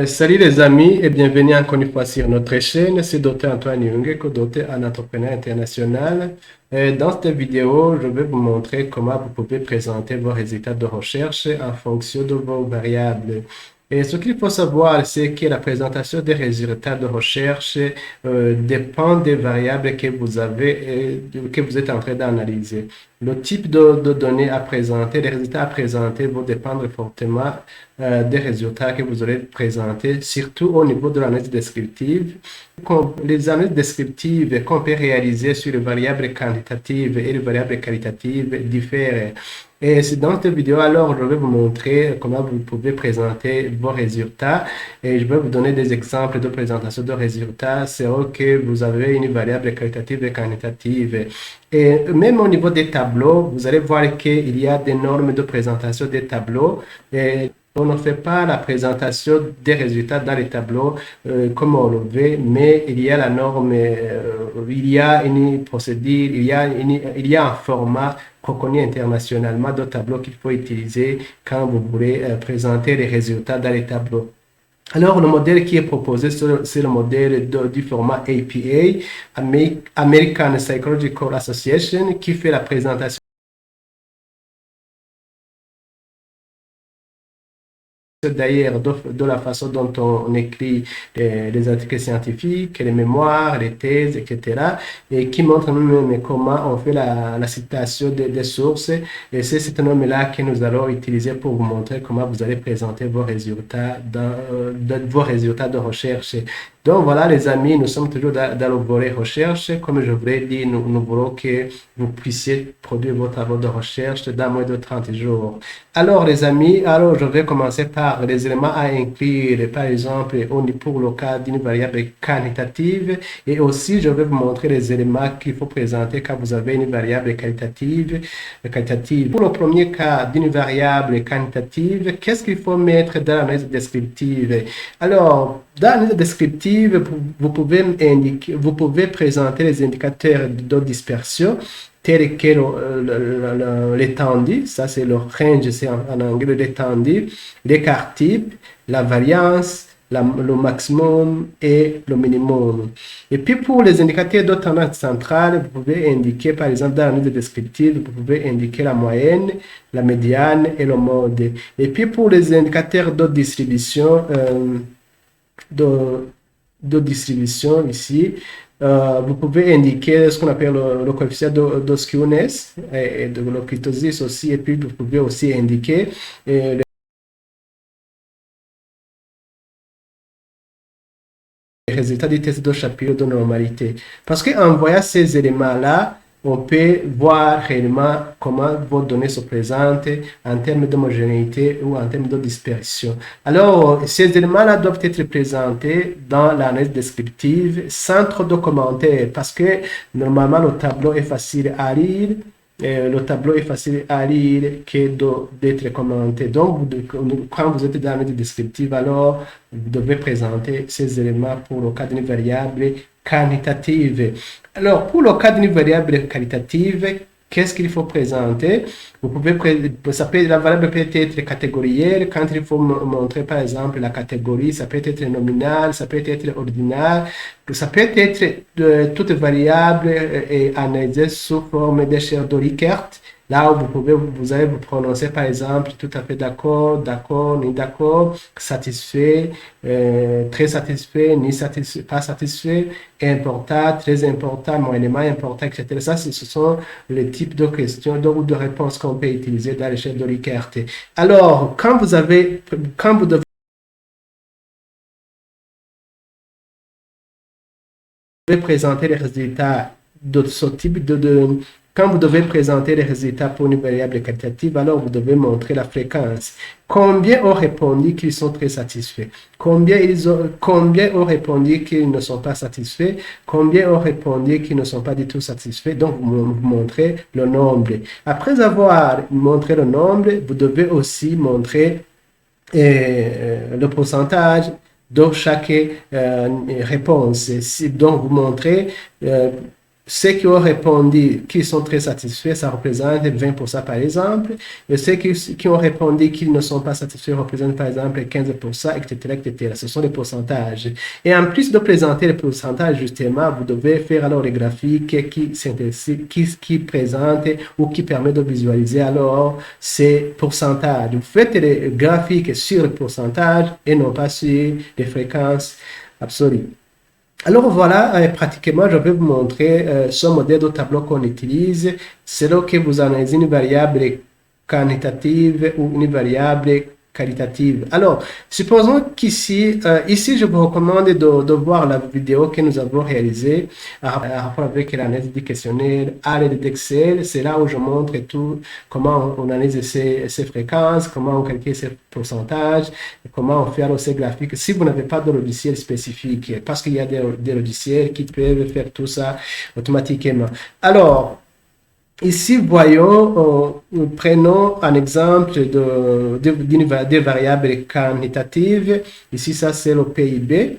Salut les amis et bienvenue encore une fois sur notre chaîne. C'est Dr Antoine Young, co-docteur en entrepreneur international. Dans cette vidéo, je vais vous montrer comment vous pouvez présenter vos résultats de recherche en fonction de vos variables. Et ce qu'il faut savoir, c'est que la présentation des résultats de recherche dépend des variables que vous avez et que vous êtes en train d'analyser. Le type de données à présenter, les résultats à présenter vont dépendre fortement des résultats que vous aurez présentés, surtout au niveau de l'analyse descriptive. Les analyses descriptives qu'on peut réaliser sur les variables quantitatives et les variables qualitatives diffèrent. Et c'est dans cette vidéo, alors, je vais vous montrer comment vous pouvez présenter vos résultats et je vais vous donner des exemples de présentation de résultats. C'est que vous avez une variable qualitative et quantitative. Et même au niveau des tableaux, vous allez voir qu'il y a des normes de présentation des tableaux. Et on ne fait pas la présentation des résultats dans les tableaux comme on le veut, mais il y a la norme, il y a une procédure, il y a un format reconnu internationalement de tableaux qu'il faut utiliser quand vous voulez présenter les résultats dans les tableaux. Alors, le modèle qui est proposé, c'est le modèle du format APA, American Psychological Association, qui fait la présentation d'ailleurs de la façon dont on écrit les articles scientifiques, les mémoires, les thèses, etc. et qui montre même comment on fait la citation des sources. Et c'est cette norme-là que nous allons utiliser pour vous montrer comment vous allez présenter vos résultats vos résultats de recherche. Donc voilà les amis, nous sommes toujours dans le volet recherche. Comme je vous l'ai dit, nous voulons que vous puissiez produire vos travaux de recherche dans moins de 30 jours. Alors les amis, alors je vais commencer par les éléments à inclure, par exemple pour le cas d'une variable quantitative, et aussi je vais vous montrer les éléments qu'il faut présenter quand vous avez une variable qualitative. Pour le premier cas d'une variable quantitative, qu'est-ce qu'il faut mettre dans l'analyse descriptive? Alors, dans l'analyse descriptive, vous pouvez présenter les indicateurs de dispersion tels que l'étendue, ça c'est le range, c'est en anglais l'étendue, l'écart type, la variance, le maximum et le minimum. Et puis pour les indicateurs de tendance centrale, vous pouvez indiquer, par exemple, dans l'analyse descriptive, vous pouvez indiquer la moyenne, la médiane et le mode. Et puis pour les indicateurs de distribution, de, de distribution ici, vous pouvez indiquer ce qu'on appelle le coefficient de skewness et de l'ocytosis aussi, et puis vous pouvez aussi indiquer les résultats du test de Shapiro de normalité. Parce qu'en voyant ces éléments-là, on peut voir réellement comment vos données se présentent en termes d'homogénéité ou en termes de dispersion. Alors, ces éléments-là doivent être présentés dans l'analyse descriptive sans trop de commentaires parce que normalement, le tableau est facile à lire. Le tableau est facile à lire que d'être commenté. Donc, quand vous êtes dans l'analyse descriptive, alors vous devez présenter ces éléments pour le cas d'une variable quantitative. Alors, pour le cas d'une variable qualitative, qu'est-ce qu'il faut présenter? La variable peut être catégorielle quand il faut montrer par exemple la catégorie, ça peut être nominal, ça peut être ordinal, ça peut être toute variable et analysée sous forme d'échelle de Likert. Là où vous allez vous prononcer par exemple tout à fait d'accord, d'accord, ni d'accord, satisfait, très satisfait, ni satisfait, pas satisfait, important, très important, moyennement important, etc. Ça, ce sont les types de questions ou de réponses qu'on peut utiliser dans l'échelle de Likert. Alors, quand vous devez présenter les résultats de ce type quand vous devez présenter les résultats pour une variable qualitative, alors vous devez montrer la fréquence. Combien ont répondu qu'ils sont très satisfaits? Combien ont répondu qu'ils ne sont pas satisfaits? Combien ont répondu qu'ils ne sont pas du tout satisfaits? Donc, vous montrez le nombre. Après avoir montré le nombre, vous devez aussi montrer le pourcentage de chaque réponse. Donc, vous montrez ceux qui ont répondu qu'ils sont très satisfaits, ça représente 20% par exemple. Et ceux qui ont répondu qu'ils ne sont pas satisfaits représentent par exemple 15%, etc., etc. Ce sont les pourcentages. Et en plus de présenter les pourcentages, justement, vous devez faire alors les graphiques qui présentent ou qui permettent de visualiser alors ces pourcentages. Vous faites les graphiques sur les pourcentages et non pas sur les fréquences absolues. Alors voilà, pratiquement, je vais vous montrer ce modèle de tableau qu'on utilise. C'est là que vous analysez une variable quantitative ou une variable qualitative. Alors, supposons qu'ici, ici, je vous recommande de voir la vidéo que nous avons réalisée à rapport avec l'analyse du questionnaire à l'aide d'Excel. C'est là où je montre tout, comment on analyse ces fréquences, comment on calcule ces pourcentages, comment on fait alors ces graphiques. Si vous n'avez pas de logiciel spécifique, parce qu'il y a des logiciels qui peuvent faire tout ça automatiquement. Alors, ici, voyons, prenons un exemple de variable quantitative. Ici, ça, c'est le PIB.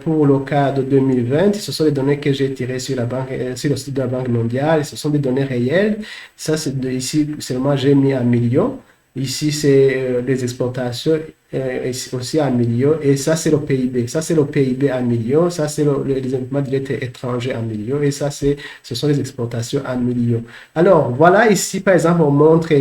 Pour le cas de 2020, ce sont des données que j'ai tirées sur sur le site de la Banque mondiale. Ce sont des données réelles. Ça, c'est ici, seulement, j'ai mis un million. Ici, c'est les exportations aussi à 1 million. Et ça, c'est le PIB. Ça, c'est le PIB à 1 million. Ça, c'est les investissements directs étrangers à 1 million. Et ça, ce sont les exportations à 1 million. Alors, voilà, ici, par exemple, on montre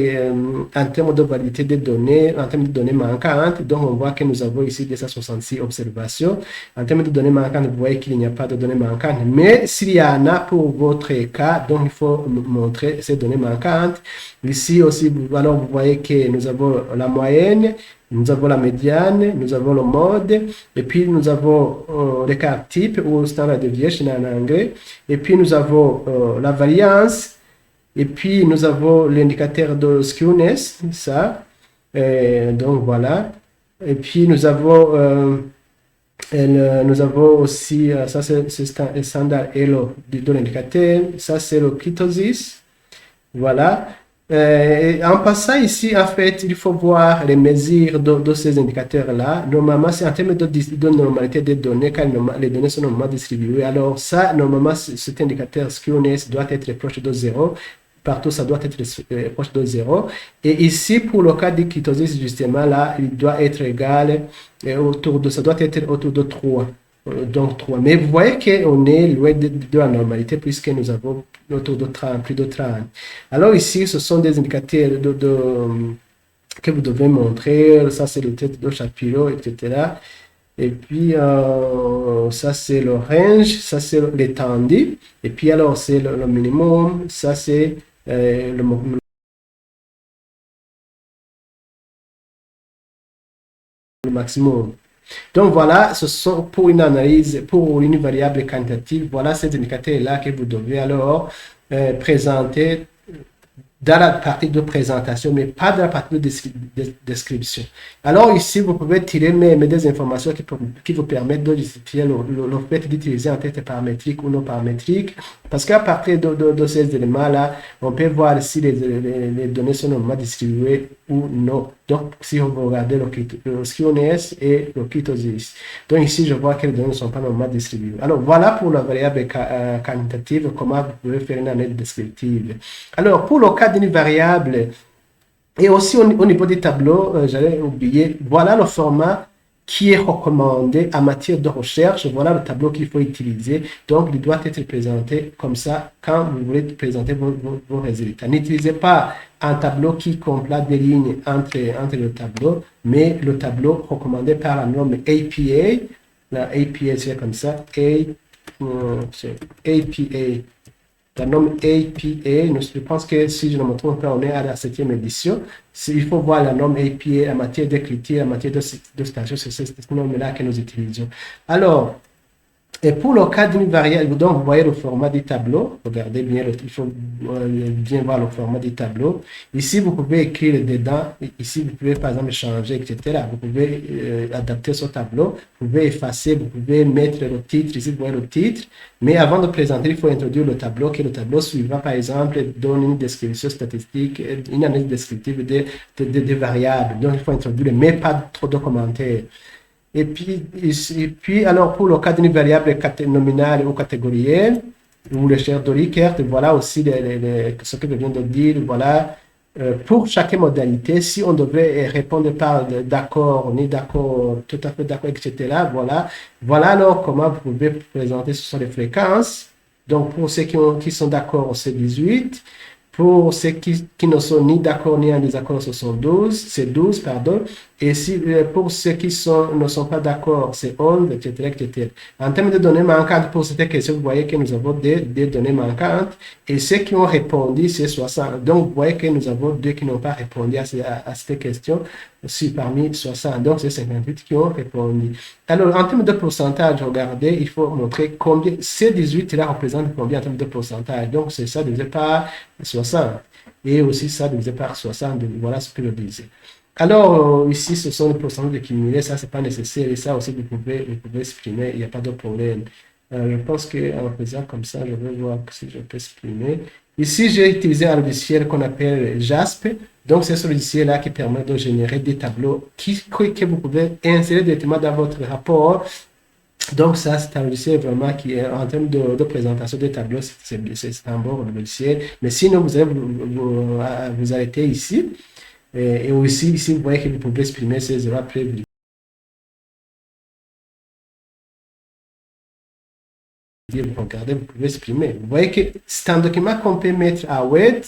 en termes de validité des données, en termes de données manquantes. Donc, on voit que nous avons ici 266 observations. En termes de données manquantes, vous voyez qu'il n'y a pas de données manquantes. Mais s'il y en a pour votre cas, donc il faut montrer ces données manquantes. Ici aussi, alors vous voyez que nous avons la moyenne, nous avons la médiane, nous avons le mode, et puis nous avons l'écart type ou standard deviation en anglais, et puis nous avons la variance, et puis nous avons l'indicateur de skewness, ça, donc voilà, et puis nous avons aussi, ça c'est le standard Elo de l'indicateur, ça c'est le ketosis, voilà. En passant ici, en fait, il faut voir les mesures de ces indicateurs-là. Normalement, c'est en termes de normalité des données, car les données sont normalement distribuées. Alors ça, normalement, cet indicateur skewness doit être proche de 0. Partout, ça doit être proche de 0. Et ici, pour le cas du ketosis, justement, là, il doit être égal, ça doit être autour de 3. Donc 3. Mais vous voyez qu'on est loin de la normalité puisque nous avons autour de 30, plus de 30. Alors ici, ce sont des indicateurs que vous devez montrer. Ça, c'est le tête de Shapiro, etc. Et puis, ça, c'est le range. Ça, c'est l'étendue. Et puis, alors, c'est le minimum. Ça, c'est le maximum. Donc voilà, ce sont pour une analyse, pour une variable quantitative, voilà ces indicateurs-là que vous devez alors présenter dans la partie de présentation, mais pas dans la partie de description. Alors ici, vous pouvez tirer des informations qui vous permettent de justifier le fait d'utiliser un test paramétrique ou non paramétrique, parce qu'à partir de ces éléments-là, on peut voir si les données sont normalement distribuées ou non. Donc, si vous regardez le skewness et le ketosis. Donc ici, je vois que les données ne sont pas normalement distribuées. Alors, voilà pour la variable quantitative, comment vous pouvez faire une analyse descriptive. Alors, pour le cas d'une variable, et aussi au niveau des tableaux, j'allais oublier, voilà le format qui est recommandé en matière de recherche. Voilà le tableau qu'il faut utiliser. Donc, il doit être présenté comme ça quand vous voulez présenter vos résultats. N'utilisez pas un tableau qui complète des lignes entre le tableau, mais le tableau recommandé par la norme APA. La APA, c'est comme ça. APA. La norme APA, je pense que si je ne me trompe pas, on est à la 7e édition. Il faut voir la norme APA en matière d'écriture, en matière de station, c'est cette norme-là que nous utilisons. Alors, et pour le cas d'une variable, donc vous voyez le format du tableau. Regardez bien, il faut bien voir le format du tableau. Ici, vous pouvez écrire dedans. Ici, vous pouvez par exemple changer, etc. Vous pouvez adapter ce tableau. Vous pouvez effacer, vous pouvez mettre le titre. Ici, vous voyez le titre. Mais avant de présenter, il faut introduire le tableau, que le tableau suivant, par exemple, donne une description statistique, une analyse descriptive des variables. Donc, il faut introduire, mais pas trop de commentaires. Et puis, alors, pour le cas d'une variable nominale ou catégorielle, ou le cher de Likert, voilà aussi ce que je viens de dire, voilà. Pour chaque modalité, si on devait répondre par d'accord, ni d'accord, tout à fait d'accord, etc., voilà alors comment vous pouvez présenter ce sont les fréquences. Donc, pour ceux qui sont d'accord, c'est 18. Pour ceux qui ne sont ni d'accord ni en désaccord, ce sont 12, c'est 12, pardon. Et pour ceux qui ne sont pas d'accord, c'est 11, etc., etc. En termes de données manquantes, pour cette question, vous voyez que nous avons des données manquantes. Et ceux qui ont répondu, c'est 60. Donc, vous voyez que nous avons deux qui n'ont pas répondu à cette question parmi 60. Donc, c'est 58 qui ont répondu. Alors, en termes de pourcentage, regardez, il faut montrer combien, ces 18-là représentent combien en termes de pourcentage. Donc, c'est ça divisé par 60. Et aussi ça divisé par 60. Voilà ce que je disais. Alors, ici, ce sont les pourcentages de cumulés. Ça, c'est pas nécessaire. Et ça aussi, vous pouvez exprimer. Il n'y a pas de problème. Je pense qu'en faisant comme ça, je vais voir si je peux exprimer. Ici, j'ai utilisé un logiciel qu'on appelle JASP. Donc, c'est ce logiciel-là qui permet de générer des tableaux que vous pouvez insérer directement dans votre rapport. Donc, ça, c'est un logiciel vraiment qui, en termes de présentation des tableaux, c'est un bon logiciel. Mais sinon, vous allez vous arrêter ici. Et aussi, ici, vous voyez que vous pouvez exprimer ces zéros après. Vous regardez, vous pouvez exprimer. Vous voyez que c'est un document qu'on peut mettre à Word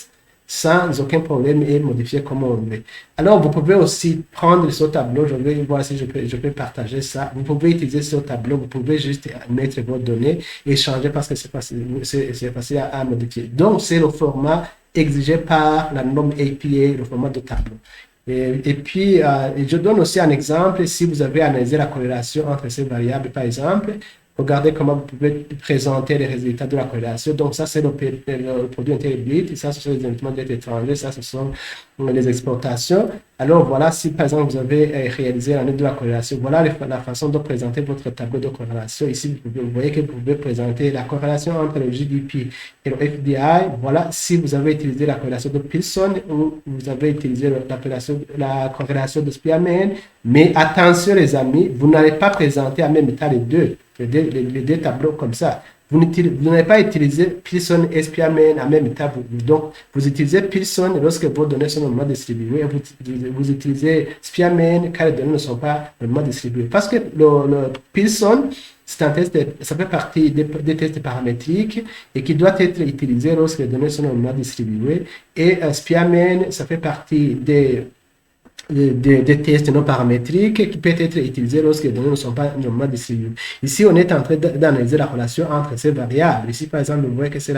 sans aucun problème et modifier comme on veut. Alors, vous pouvez aussi prendre ce tableau. Je vais voir si je peux partager ça. Vous pouvez utiliser ce tableau. Vous pouvez juste mettre vos données et changer parce que c'est facile à modifier. Donc, c'est le format exigé par la norme APA, le format de tableau. Et puis, je donne aussi un exemple. Si vous avez analysé la corrélation entre ces variables, par exemple, regardez comment vous pouvez présenter les résultats de la corrélation. Donc, ça, c'est le produit intérieur brut. Ça, ce sont les investissements d'être étrangers. Ça, ce sont les exportations. Alors, voilà, si par exemple, vous avez réalisé l'analyse de la corrélation, voilà la façon de présenter votre tableau de corrélation. Ici, vous voyez que vous pouvez présenter la corrélation entre le GDP et le FDI. Voilà, si vous avez utilisé la corrélation de Pearson ou vous avez utilisé la corrélation de Spearman. Mais attention, les amis, vous n'allez pas présenter en même temps les deux tableaux comme ça. Vous n'avez pas utilisé Pearson et Spearman en même temps. Donc, vous utilisez Pearson lorsque vos données sont normalement distribuées. Vous utilisez Spearman quand les données ne sont pas normalement distribuées. Parce que le Pearson, c'est un test, ça fait partie des tests paramétriques et qui doit être utilisé lorsque les données sont normalement distribuées. Et Spearman, ça fait partie des tests non paramétriques qui peuvent être utilisés lorsque les données ne sont pas normalement distribuées. Ici, on est en train d'analyser la relation entre ces variables. Ici, par exemple, vous voyez que c'est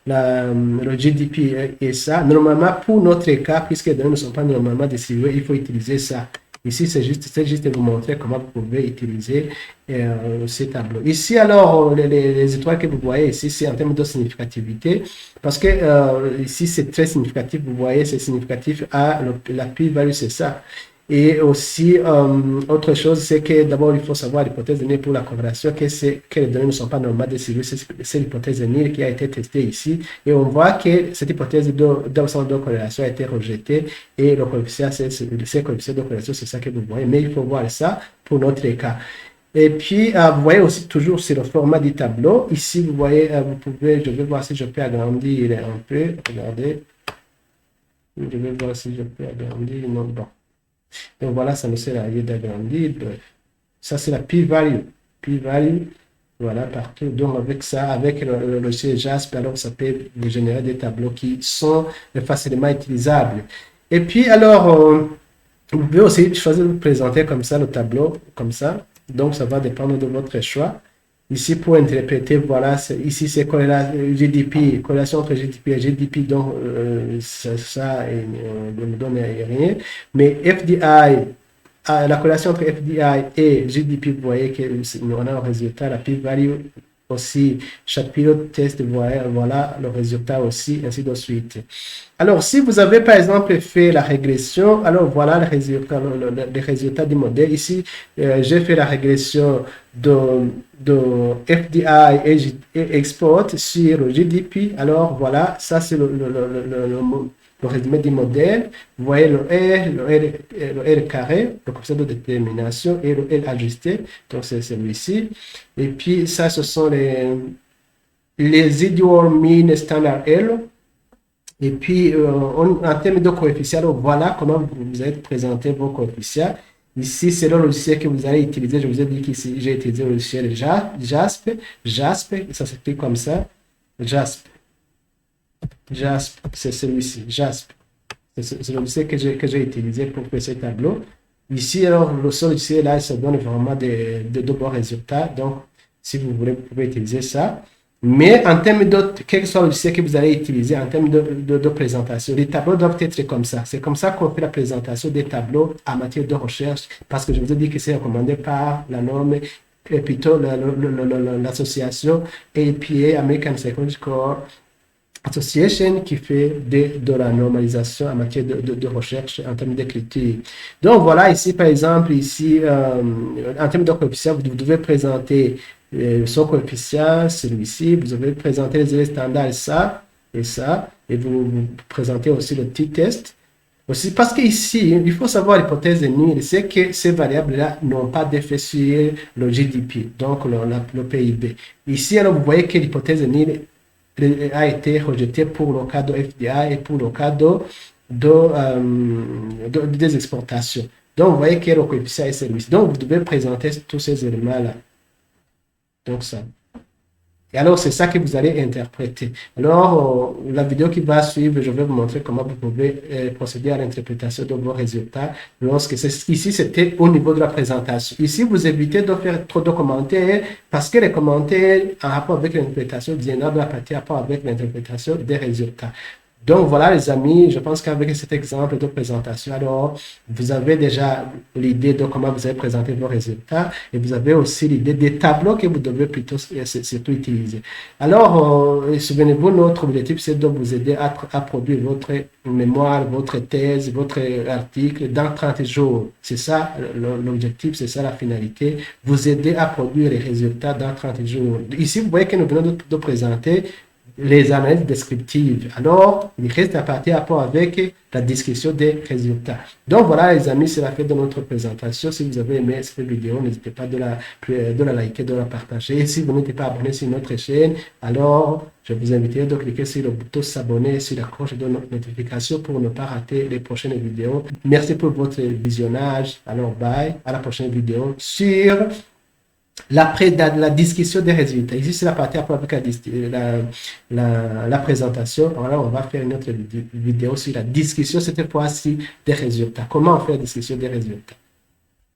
le GDP et ça. Normalement, pour notre cas, puisque les données ne sont pas normalement distribuées, il faut utiliser ça. Ici, c'est juste de vous montrer comment vous pouvez utiliser ces tableaux. Ici, alors, les étoiles que vous voyez ici, c'est en termes de significativité, parce que ici, c'est très significatif. Vous voyez, c'est significatif à la p-value, c'est ça. Et aussi, autre chose, c'est que d'abord, il faut savoir l'hypothèse de Neil pour la corrélation, que les données ne sont pas normales distribuées. C'est l'hypothèse de Neil qui a été testée ici. Et on voit que cette hypothèse d'absence de corrélation a été rejetée. Et le coefficient, ces coefficients de corrélation, c'est ça que vous voyez. Mais il faut voir ça pour notre cas. Et puis, vous voyez aussi toujours sur le format du tableau. Ici, vous voyez, je vais voir si je peux agrandir un peu. Regardez. Je vais voir si je peux agrandir. Non, bon. Donc voilà, ça nous sert à rien d'agrandir. Ça, c'est la p-value. P-value, voilà, partout. Donc avec ça, avec le logiciel JASP, alors ça peut vous générer des tableaux qui sont facilement utilisables. Et puis, alors, vous pouvez aussi choisir de présenter comme ça le tableau, comme ça. Donc, ça va dépendre de votre choix. Ici, pour interpréter, voilà, ici, c'est GDP, corrélation entre GDP et GDP, donc ça ne me donne rien. Mais FDI, la corrélation entre FDI et GDP, vous voyez qu'on a un résultat, la p-value aussi, chaque pilote test, voilà le résultat aussi, ainsi de suite. Alors, si vous avez par exemple fait la régression, alors voilà les résultats du modèle. Ici, j'ai fait la régression de FDI et export sur le GDP. Alors voilà, ça c'est le résumé du modèle. Vous voyez le R, le R carré, le coefficient de détermination, et le L ajusté. Donc, c'est celui-ci. Et puis, ça, ce sont les residual mean standard L. Et puis, en termes de coefficients, voilà comment vous allez présenter vos coefficients. Ici, c'est le logiciel que vous allez utiliser. Je vous ai dit qu'ici, j'ai utilisé le logiciel JASP. JASP, ça s'écrit comme ça. JASP. JASP, c'est celui-ci. JASP. C'est le logiciel que j'ai utilisé pour faire ce tableau. Ici, alors, le seul logiciel là, ça donne vraiment de bons résultats. Donc, si vous voulez, vous pouvez utiliser ça. Mais en termes de, quel que soit le logiciel que vous allez utiliser en termes de présentation, les tableaux doivent être comme ça. C'est comme ça qu'on fait la présentation des tableaux en matière de recherche, parce que je vous ai dit que c'est recommandé par la norme, et plutôt l'association APA, American Psychological Association, qui fait de la normalisation en matière de recherche en termes d'écriture. Donc voilà, ici par exemple, ici, en termes de coefficient, vous devez présenter son coefficient, celui-ci, vous devez présenter les élèves standards, ça, et vous présentez aussi le t-test. Aussi, parce qu'ici, il faut savoir l'hypothèse nulle, c'est que ces variables-là n'ont pas d'effet sur le GDP, donc le PIB. Ici, alors, vous voyez que l'hypothèse nulle a été rejetée pour le cas de FDA et pour le cas des exportations. Donc, vous voyez que le coefficient est celui-ci. Donc, vous devez présenter tous ces éléments-là. Donc, ça. Et alors, c'est ça que vous allez interpréter. Alors, la vidéo qui va suivre, je vais vous montrer comment vous pouvez procéder à l'interprétation de vos résultats. Ici, c'était au niveau de la présentation. Ici, vous évitez de faire trop de commentaires parce que les commentaires en rapport avec l'interprétation viendront de la partie en rapport avec l'interprétation des résultats. Donc voilà les amis, je pense qu'avec cet exemple de présentation, alors vous avez déjà l'idée de comment vous allez présenter vos résultats et vous avez aussi l'idée des tableaux que vous devez plutôt surtout utiliser. Alors, souvenez-vous, notre objectif c'est de vous aider à produire votre mémoire, votre thèse, votre article dans 30 jours. C'est ça l'objectif, c'est ça la finalité, vous aider à produire les résultats dans 30 jours. Ici, vous voyez que nous venons de présenter les analyses descriptives. Alors, il reste à partir rapport avec la discussion des résultats. Donc voilà les amis, c'est la fin de notre présentation. Si vous avez aimé cette vidéo, n'hésitez pas de la liker, de la partager. Et si vous n'êtes pas abonné sur notre chaîne, alors je vous invite de cliquer sur le bouton s'abonner, sur la cloche de notification pour ne pas rater les prochaines vidéos. Merci pour votre visionnage. Alors bye, à la prochaine vidéo sur la discussion des résultats. Ici, c'est la partie après avec la présentation. Alors, on va faire une autre vidéo sur la discussion, cette fois-ci, des résultats. Comment on fait la discussion des résultats?